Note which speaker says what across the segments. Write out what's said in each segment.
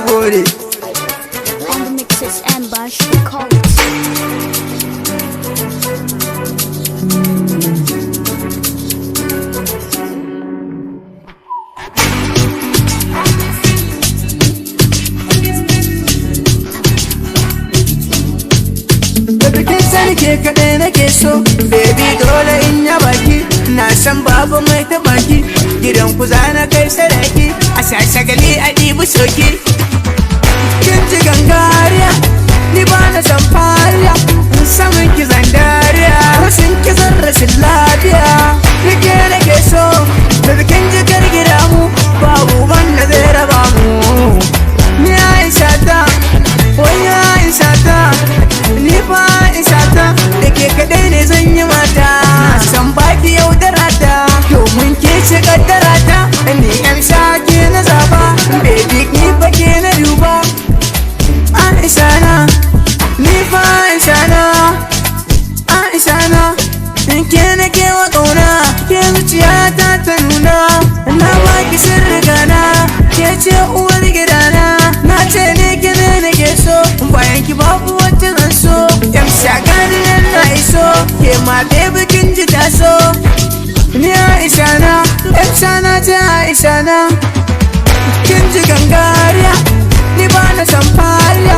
Speaker 1: gode.
Speaker 2: On the mixes and bash the codes.
Speaker 1: Da bikin sani ke kaɗai nake so, baby dole in ya baki. Na san babu mai ta baki, gidan ku zana kai sadaki. A sha shagali a ɗibi soki. Kin ji gangariya, ni ba na san fariya. In samun ki zan dariya, rashin ki zan rashin lafiya. Ni ke nake so, da bikin jikar gida mu, babu wanda zai raba mu. Ni Aisha ta, wani Aisha ta, ni fa Aisha ta, da ke kaɗai ne zan yi mata. San baki yaudara ta, domin ke ce kaddara ta. Ni Aisha ke na zaba, baby ni fa ke na duba. Aisha na, ni fa Aisha na, Aisha na, in ke na ke wa ƙauna, ke zuciya ta ta nuna. Na baki sirri gana, ke ce uwar gidana. Na ce ne ke ne nake so, bayan ki babu wacce zan so. Yamsha gani nan na iso, ke ma baby kin ji ta so. Ni Aisha na, Aisha na ce Aisha na. Kin ji gangariya, ni ba na san fariya.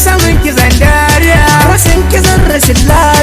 Speaker 1: Samun ki zan dariya, rashin ki zan rashin lafiya.